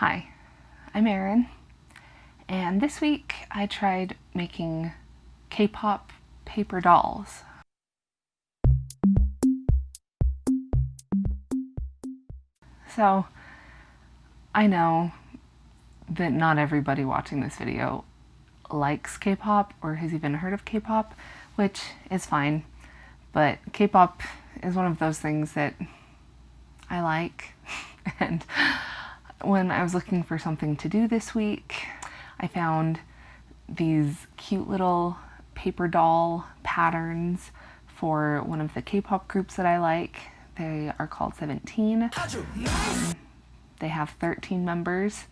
Hi, I'm Erin, and this week I tried making K-pop paper dolls. So, I know that not everybody watching this video likes K-pop or has even heard of K-pop, which is fine, but K-pop is one of those things that I like, and when I was looking for something to do this week, I found these cute little paper doll patterns for one of the K-pop groups that I like. They are called 17. They have 13 members,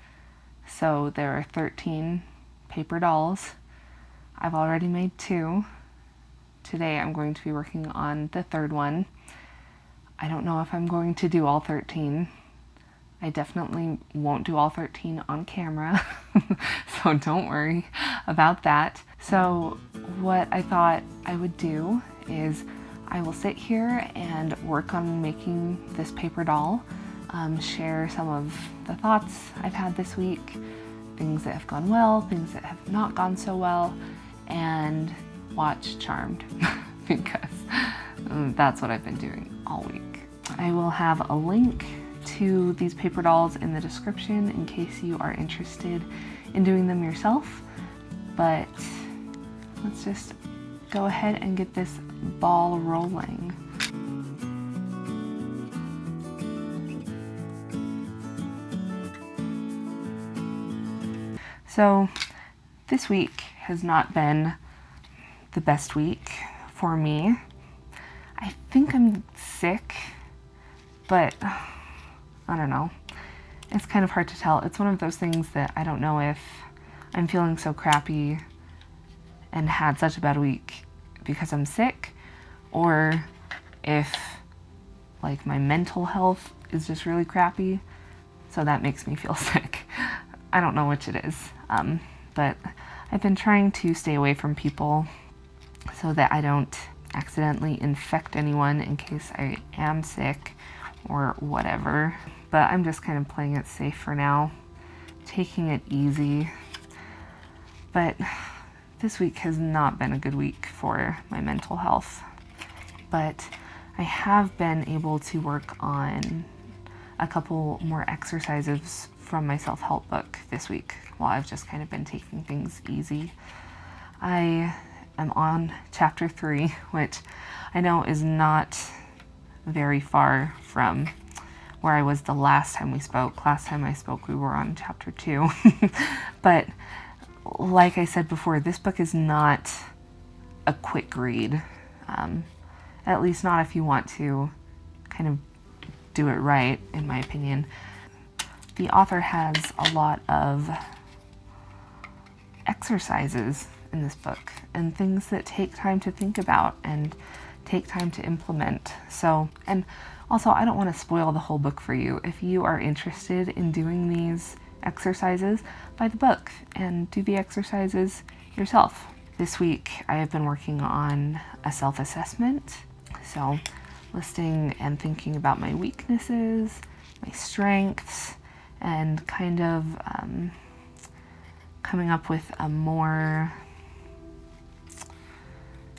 so there are 13 paper dolls. I've already made 2. Today I'm going to be working on the 3rd one. I don't know if I'm going to do all 13. I definitely won't do all 13 on camera, so don't worry about that. So what I thought I would do is I will sit here and work on making this paper doll, share some of the thoughts I've had this week, things that have gone well, things that have not gone so well, and watch Charmed because that's what I've been doing all week. I will have a link to these paper dolls in the description in case you are interested in doing them yourself, but let's just go ahead and get this ball rolling. So this week has not been the best week for me. I think I'm sick, but I don't know. It's kind of hard to tell. It's one of those things that I don't know if I'm feeling so crappy and had such a bad week because I'm sick, or if like my mental health is just really crappy, so that makes me feel sick. I don't know which it is, but I've been trying to stay away from people so that I don't accidentally infect anyone in case I am sick or whatever. But I'm just kind of playing it safe for now, taking it easy. But this week has not been a good week for my mental health. But I have been able to work on a couple more exercises from my self-help book this week while I've just kind of been taking things easy. I am on chapter 3, which I know is not very far from where I was the last time we spoke. Last time I spoke, we were on chapter 2. But like I said before, this book is not a quick read. At least not if you want to kind of do it right, in my opinion. The author has a lot of exercises in this book and things that take time to think about and take time to implement. So, and also I don't want to spoil the whole book for you. If you are interested in doing these exercises, buy the book and do the exercises yourself. This week I have been working on a self-assessment, so listing and thinking about my weaknesses, my strengths, and kind of coming up with a more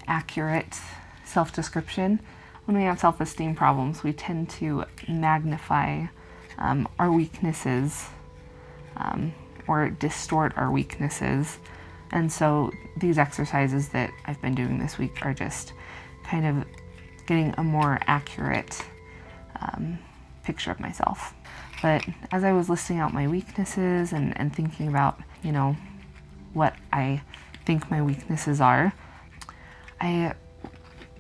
accurate self-description. When we have self-esteem problems, we tend to magnify our weaknesses or distort our weaknesses. And so these exercises that I've been doing this week are just kind of getting a more accurate picture of myself. But as I was listing out my weaknesses and thinking about, you know, what I think my weaknesses are, I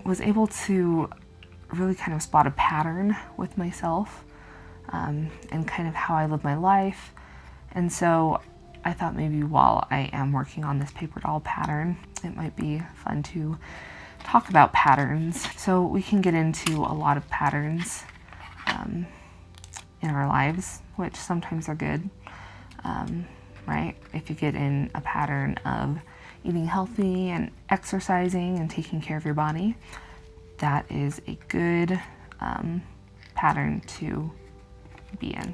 was able to really kind of spot a pattern with myself and kind of how I live my life. And so I thought maybe while I am working on this paper doll pattern, it might be fun to talk about patterns. So we can get into a lot of patterns in our lives, which sometimes are good, right? If you get in a pattern of eating healthy and exercising and taking care of your body, that is a good pattern to be in.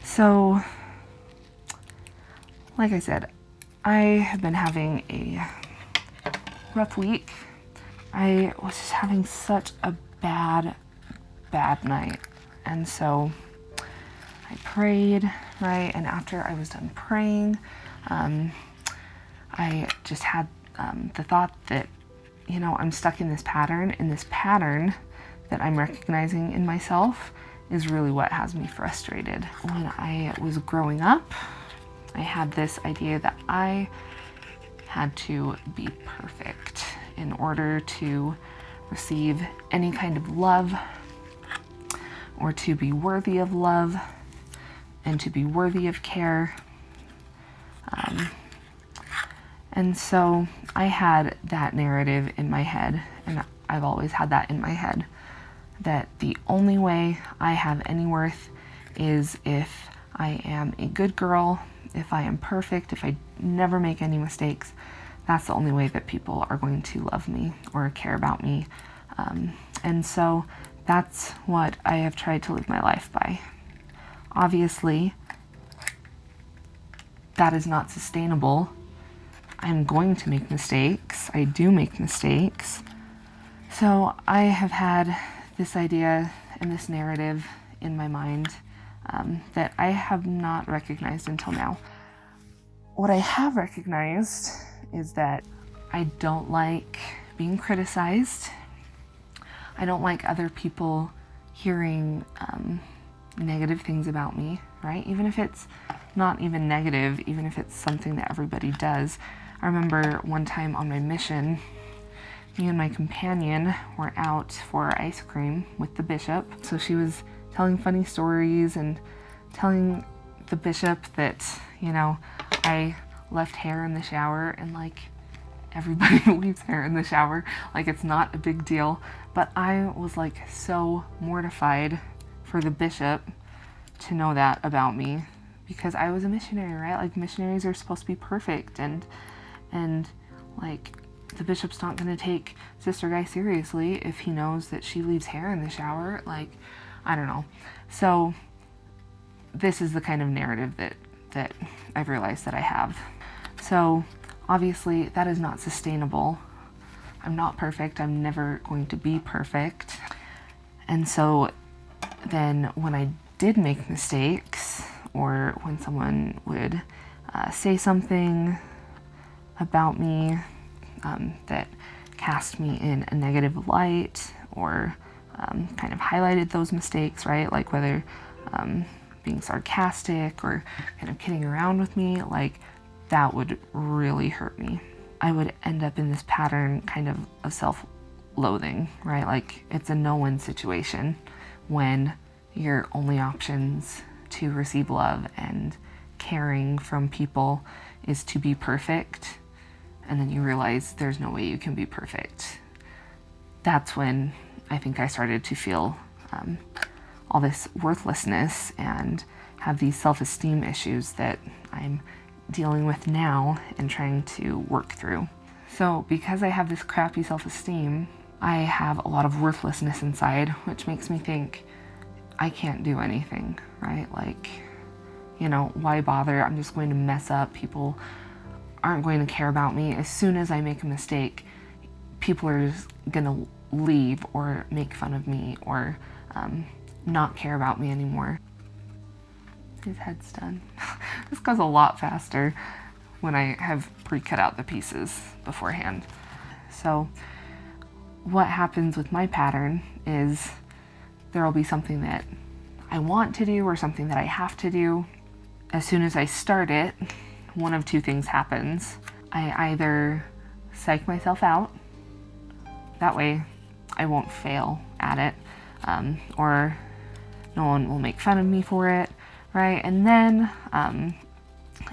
So, like I said, I have been having a rough week. I was just having such a bad night. And so I prayed, right? And after I was done praying, I just had the thought that, you know, I'm stuck in this pattern, and this pattern that I'm recognizing in myself is really what has me frustrated. When I was growing up, I had this idea that I had to be perfect in order to receive any kind of love, or to be worthy of love, and to be worthy of care. And so I had that narrative in my head, and I've always had that in my head, that the only way I have any worth is if I am a good girl, if I am perfect, if I never make any mistakes. That's the only way that people are going to love me or care about me. And so that's what I have tried to live my life by. Obviously, that is not sustainable. I'm going to make mistakes. I do make mistakes. So I have had this idea and this narrative in my mind that I have not recognized until now. What I have recognized is that I don't like being criticized. I don't like other people hearing negative things about me, right? Even if it's not even negative, even if it's something that everybody does. I remember one time on my mission, me and my companion were out for ice cream with the bishop. So she was telling funny stories and telling the bishop that, you know, I left hair in the shower, and like everybody leaves hair in the shower. Like, it's not a big deal. But I was like so mortified for the bishop to know that about me, because I was a missionary, right? Like, missionaries are supposed to be perfect, and like, the bishop's not going to take Sister Guy seriously if he knows that she leaves hair in the shower. Like, I don't know. So this is the kind of narrative that I've realized that I have. So obviously that is not sustainable. I'm not perfect. I'm never going to be perfect. And so then when I did make mistakes, or when someone would say something about me that cast me in a negative light, or kind of highlighted those mistakes, right? Like whether being sarcastic or kind of kidding around with me, like that would really hurt me. I would end up in this pattern kind of self-loathing, right? Like, it's a no-win situation when your only options to receive love and caring from people is to be perfect, and then you realize there's no way you can be perfect. That's when I think I started to feel all this worthlessness and have these self-esteem issues that I'm dealing with now and trying to work through. So because I have this crappy self-esteem, I have a lot of worthlessness inside, which makes me think I can't do anything, right? Like, you know, why bother? I'm just going to mess up. People aren't going to care about me. As soon as I make a mistake, people are just gonna leave or make fun of me, or not care about me anymore. His head's done. This goes a lot faster when I have pre-cut out the pieces beforehand. So what happens with my pattern is there will be something that I want to do or something that I have to do. As soon as I start it, one of two things happens. I either psych myself out, that way I won't fail at it, or no one will make fun of me for it, right? And then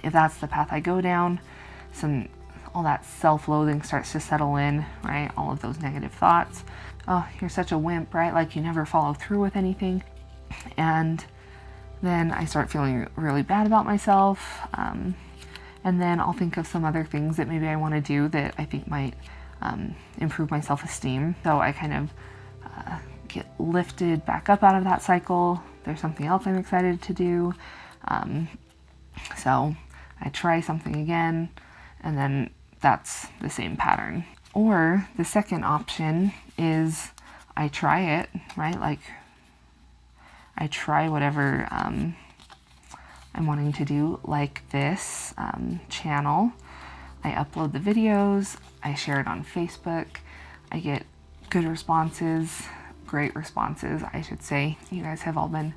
if that's the path I go down, all that self-loathing starts to settle in, right? All of those negative thoughts. Oh, you're such a wimp, right? Like, you never follow through with anything. And then I start feeling really bad about myself. And then I'll think of some other things that maybe I want to do that I think might improve my self-esteem. So I kind of get lifted back up out of that cycle. There's something else I'm excited to do. So I try something again, and then that's the same pattern. Or the second option is I try it, right? Like I try whatever I'm wanting to do, like this channel. I upload the videos, I share it on Facebook, I get good responses, great responses, I should say. You guys have all been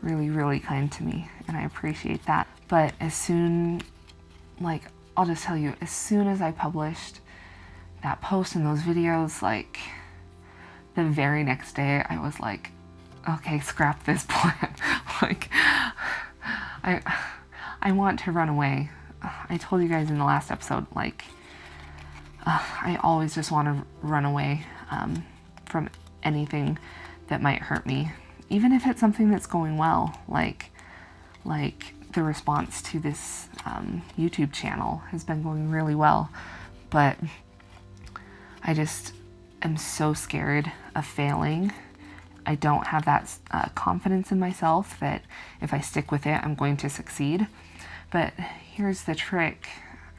really, really kind to me, and I appreciate that. But as soon, like, I'll just tell you, as soon as I published that post and those videos, like, the very next day, I was like, okay, scrap this plan. Like, I want to run away. I told you guys in the last episode, like, I always just want to run away from anything that might hurt me, even if it's something that's going well, like the response to this YouTube channel has been going really well, but I just am so scared of failing. I don't have that confidence in myself that if I stick with it, I'm going to succeed. But here's the trick,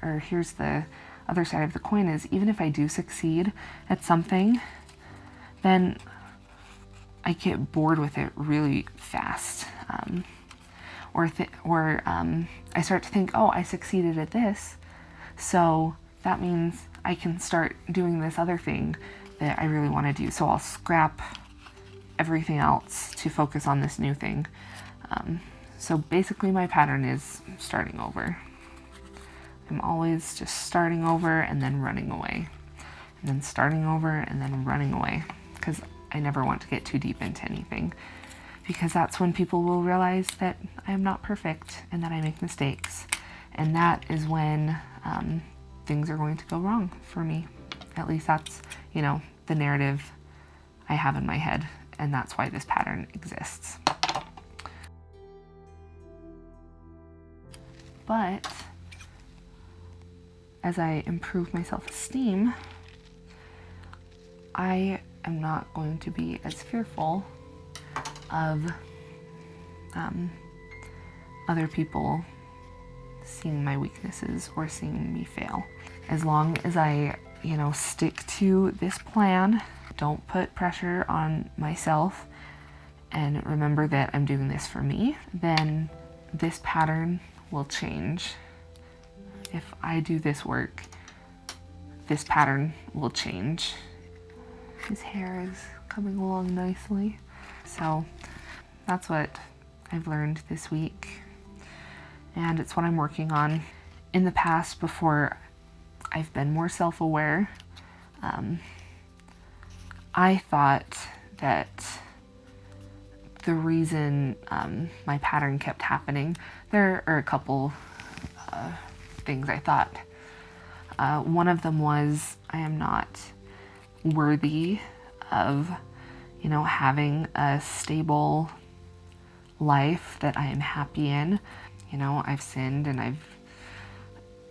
or here's the other side of the coin, is even if I do succeed at something, then I get bored with it really fast. Or I start to think, oh, I succeeded at this, so that means I can start doing this other thing that I really want to do. So I'll scrap everything else to focus on this new thing. So basically my pattern is starting over. I'm always just starting over and then running away. And then starting over and then running away. Because I never want to get too deep into anything. Because that's when people will realize that I am not perfect and that I make mistakes. And that is when things are going to go wrong for me. At least that's, you know, the narrative I have in my head. And that's why this pattern exists. But as I improve my self-esteem, I am not going to be as fearful of other people seeing my weaknesses or seeing me fail. As long as I, you know, stick to this plan, don't put pressure on myself, and remember that I'm doing this for me, then this pattern will change. If I do this work, this pattern will change. His hair is coming along nicely. So that's what I've learned this week. And it's what I'm working on. In the past, before I've been more self-aware, I thought that the reason my pattern kept happening, there are a couple things I thought. One of them was I am not worthy of, you know, having a stable life that I am happy in. You know, I've sinned and I've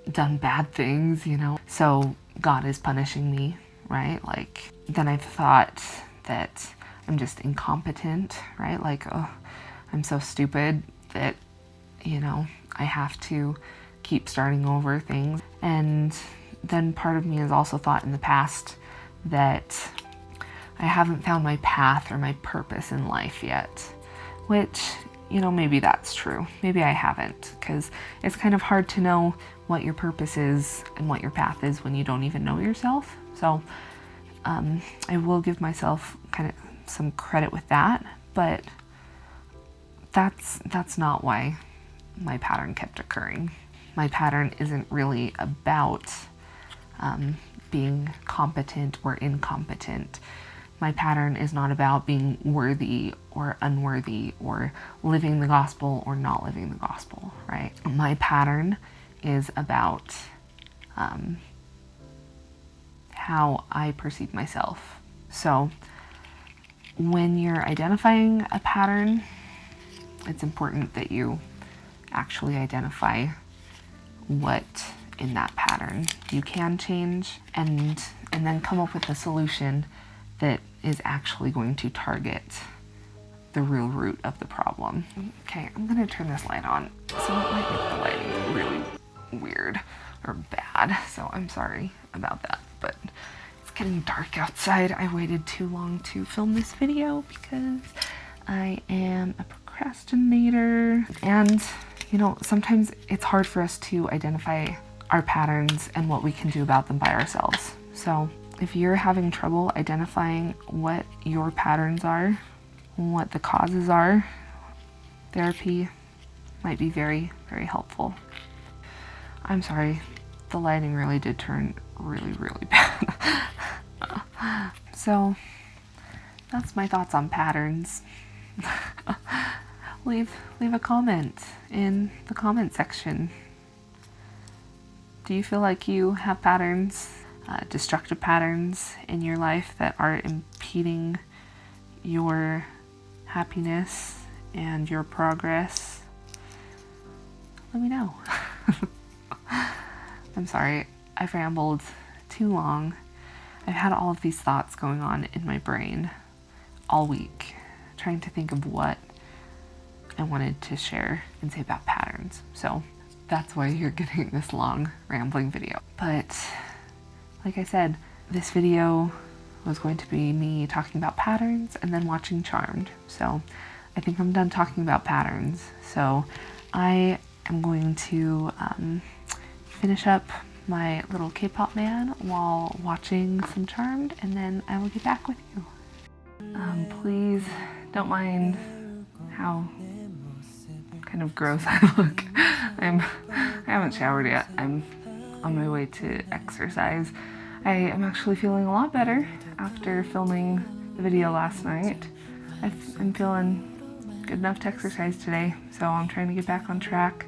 done bad things, you know, so God is punishing me, right? Like, then I've thought that I'm just incompetent, right? Like, oh, I'm so stupid that, you know, I have to keep starting over things. And then part of me has also thought in the past that I haven't found my path or my purpose in life yet, which, you know, maybe that's true. Maybe I haven't, because it's kind of hard to know what your purpose is and what your path is when you don't even know yourself. So I will give myself kind of some credit with that, but that's not why my pattern kept occurring. My pattern isn't really about being competent or incompetent. My pattern is not about being worthy or unworthy or living the gospel or not living the gospel, right? My pattern is about how I perceive myself. So when you're identifying a pattern, it's important that you actually identify what in that pattern you can change, and then come up with a solution that is actually going to target the real root of the problem. Okay, I'm gonna turn this light on, so it might make the lighting really weird or bad, so I'm sorry about that, but it's getting dark outside. I waited too long to film this video because I am a procrastinator, and you know, sometimes it's hard for us to identify our patterns and what we can do about them by ourselves. So if you're having trouble identifying what your patterns are, what the causes are, therapy might be very, very helpful. I'm sorry, the lighting really did turn really, really bad. So that's my thoughts on patterns. Leave a comment in the comment section. Do you feel like you have patterns, destructive patterns in your life that are impeding your happiness and your progress? Let me know. I'm sorry, I've rambled too long. I've had all of these thoughts going on in my brain all week, trying to think of what I wanted to share and say about patterns. So that's why you're getting this long rambling video. But like I said, this video was going to be me talking about patterns and then watching Charmed. So I think I'm done talking about patterns. So I am going to finish up my little K-pop man while watching some Charmed, and then I will get back with you. Please don't mind how kind of gross I look. I haven't showered yet. I'm on my way to exercise. I am actually feeling a lot better after filming the video last night. I'm feeling good enough to exercise today, so I'm trying to get back on track.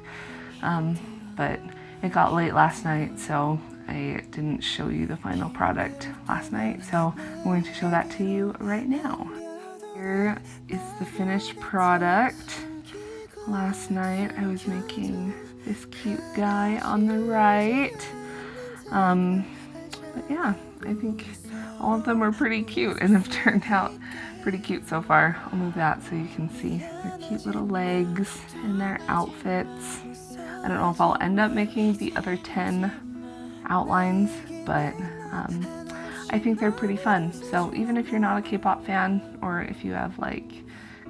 But it got late last night, so I didn't show you the final product last night, so I'm going to show that to you right now. Here is the finished product. Last night I was making this cute guy on the right. But yeah, I think all of them are pretty cute and have turned out pretty cute so far. I'll move that so you can see their cute little legs and their outfits. I don't know if I'll end up making the other 10 outlines, but I think they're pretty fun. So even if you're not a K-pop fan, or if you have like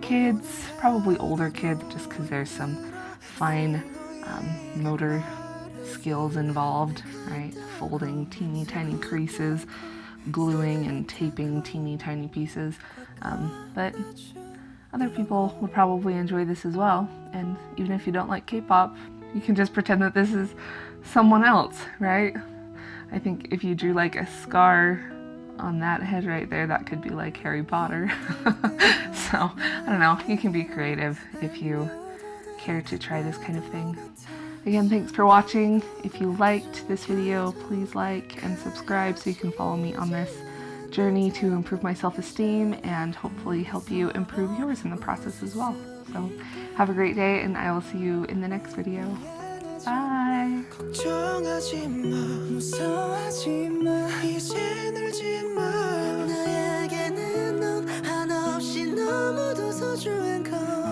kids, probably older kids, just because there's some fine motor skills involved, right? Folding teeny tiny creases, gluing and taping teeny tiny pieces. But other people would probably enjoy this as well. And even if you don't like K-pop, you can just pretend that this is someone else, right? I think if you drew like a scar on that head right there, that could be like Harry Potter. So, I don't know, you can be creative if you care to try this kind of thing. Again, thanks for watching. If you liked this video, please like and subscribe so you can follow me on this journey to improve my self-esteem and hopefully help you improve yours in the process as well. So, have a great day, and I will see you in the next video. Bye! 걱정하지 마, 무서워하지 마, 이제 놀지 마. 나에게는 넌 한없이 너무도 소중한 것.